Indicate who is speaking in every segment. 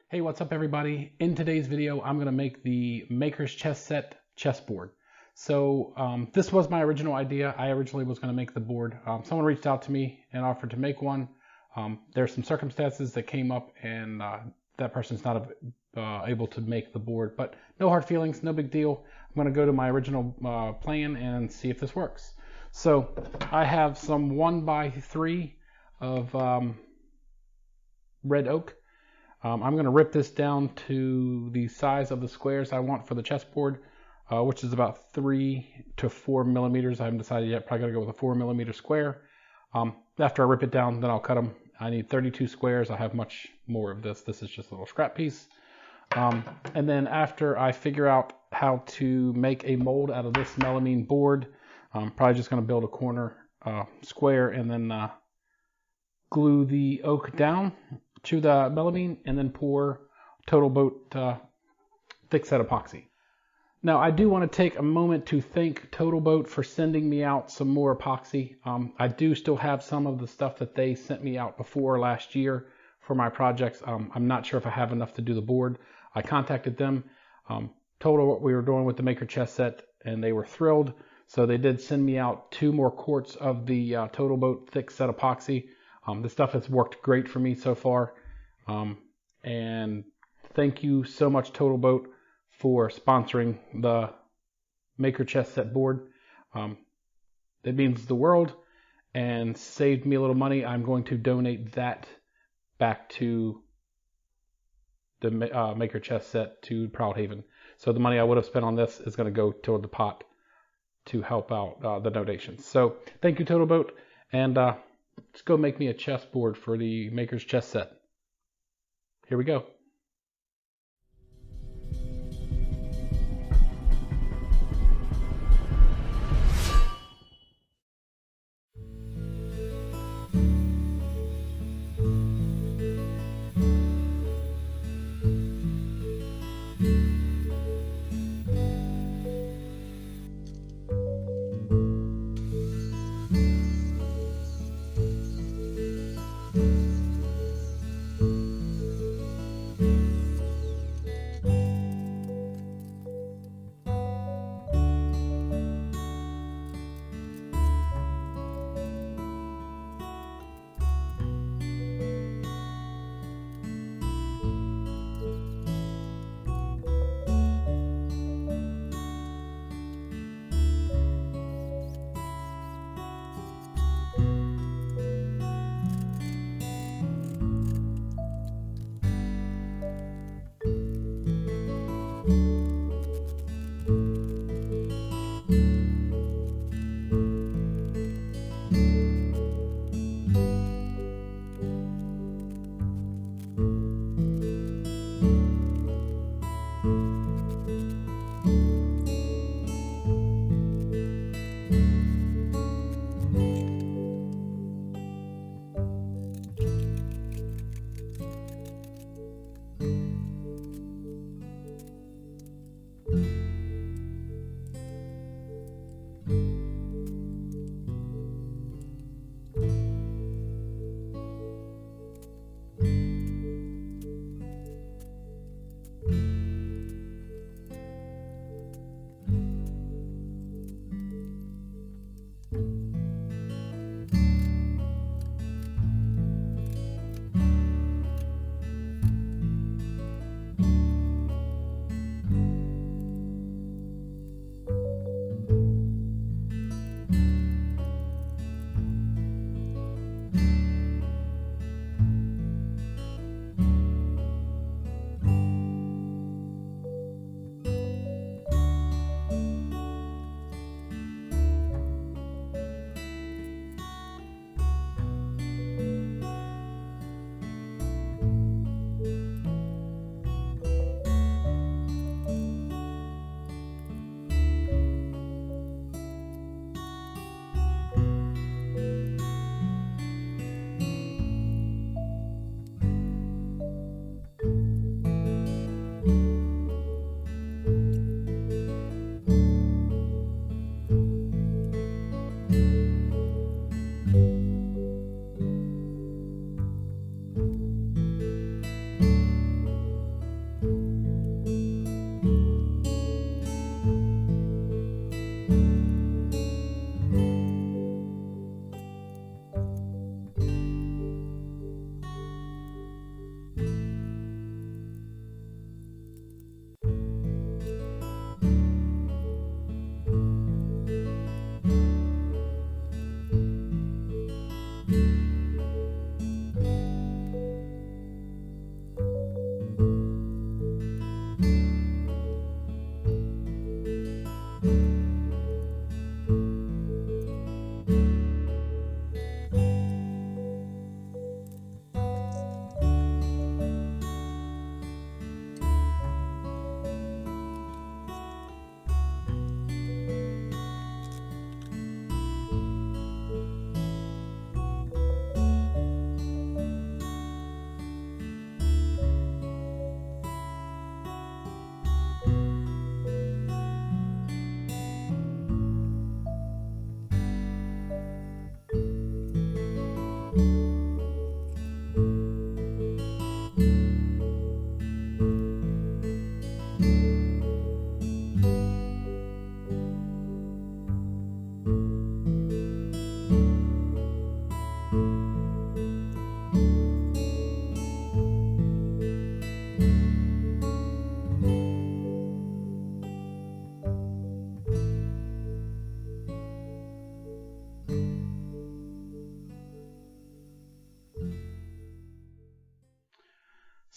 Speaker 1: Hey, what's up everybody? In today's video, I'm going to make the Maker's Chess Set chessboard. So this was my original idea. I originally was going to make the board. Someone reached out to me and offered to make one. There's some circumstances that came up and that person's not able to make the board, but no hard feelings, no big deal. I'm going to go to my original plan and see if this works. So I have some 1x3 of red oak. I'm going to rip this down to the size of the squares I want for the chessboard, which is about 3 to 4 millimeters. I haven't decided yet. Probably going to go with a 4 millimeter square. After I rip it down, then I'll cut them. I need 32 squares. I have much more of this. This is just a little scrap piece. And then after I figure out how to make a mold out of this melamine board, I'm probably just going to build a corner square and then glue the oak down to the melamine and then pour Total Boat thick set epoxy. Now I do want to take a moment to thank Total Boat for sending me out some more epoxy. I do still have some of the stuff that they sent me out before last year for my projects. I'm not sure if I have enough to do the board. I contacted them, told them what we were doing with the Maker Chess Set, and they were thrilled. So they did send me out 2 more quarts of the Total Boat thick set epoxy. This stuff has worked great for me so far. And thank you so much, Total Boat, for sponsoring the Maker Chess Set board. It means the world and saved me a little money. I'm going to donate that back to the Maker Chess Set to Proudhaven. So the money I would have spent on this is going to go toward the pot to help out the donations. So thank you, Total Boat, and let's go make me a chessboard for the Maker's Chess Set. Here we go.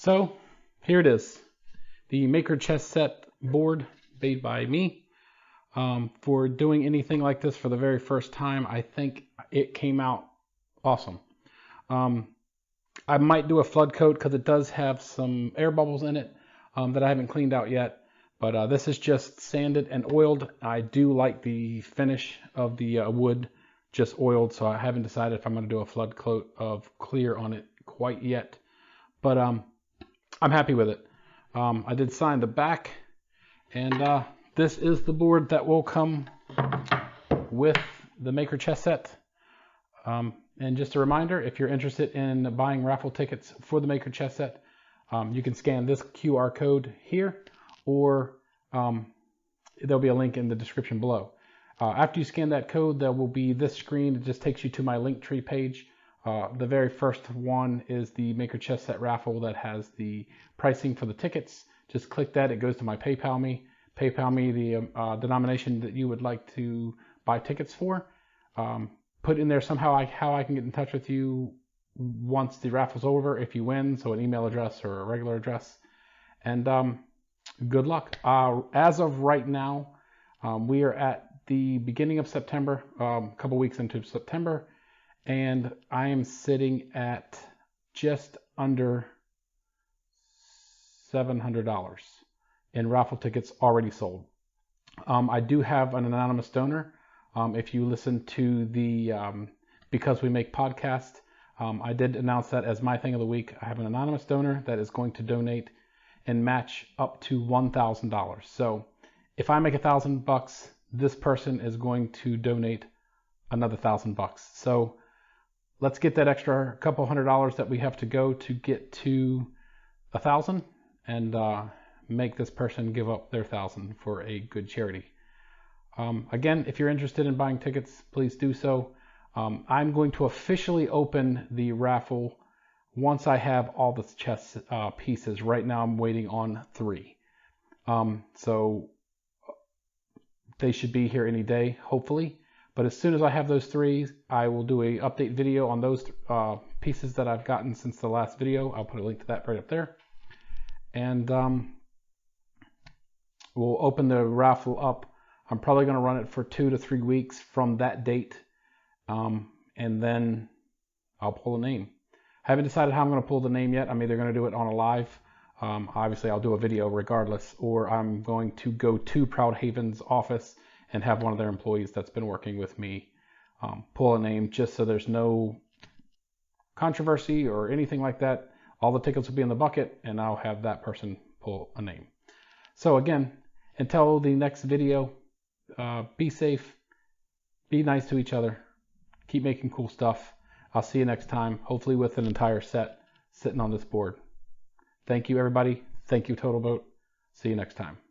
Speaker 1: So here it is, the Maker Chess Set board made by me. For doing anything like this for the very first time, I think it came out awesome. I might do a flood coat because it does have some air bubbles in it that I haven't cleaned out yet. But this is just sanded and oiled. I do like the finish of the wood just oiled, so I haven't decided if I'm going to do a flood coat of clear on it quite yet. But I'm happy with it. I did sign the back, and this is the board that will come with the Maker Chess Set. And just a reminder, if you're interested in buying raffle tickets for the Maker Chess Set, you can scan this QR code here, or there'll be a link in the description below. After you scan that code, there will be this screen. It just takes you to my Linktree page. The very first one is the Maker Chess Set raffle that has the pricing for the tickets. Just click that. It goes to my PayPal me. PayPal me the denomination that you would like to buy tickets for. Put in there somehow how I can get in touch with you once the raffle's over if you win, so an email address or a regular address. And good luck. As of right now, we are at the beginning of September, a couple weeks into September, and I am sitting at just under $700 in raffle tickets already sold. I do have an anonymous donor. If you listen to the Because We Make podcast, I did announce that as my thing of the week. I have an anonymous donor that is going to donate and match up to $1,000. So if I make $1,000, this person is going to donate another $1,000. So let's get that extra couple $100 that we have to go to get to 1,000, and make this person give up their 1,000 for a good charity. Again, if you're interested in buying tickets, please do so. I'm going to officially open the raffle once I have all the chess pieces. Right now I'm waiting on 3. So they should be here any day, hopefully. But as soon as I have those 3, I will do a update video on those pieces that I've gotten since the last video. I'll put a link to that right up there. And we'll open the raffle up. I'm probably going to run it for 2 to 3 weeks from that date. And then I'll pull a name. I haven't decided how I'm going to pull the name yet. I'm either going to do it on a live. Obviously, I'll do a video regardless, or I'm going to go to Proudhaven's office and have one of their employees that's been working with me pull a name, just so there's no controversy or anything like that. All the tickets will be in the bucket, and I'll have that person pull a name. So again, until the next video, be safe, be nice to each other, keep making cool stuff. I'll see you next time, hopefully with an entire set sitting on this board. Thank you, everybody. Thank you, Total Boat. See you next time.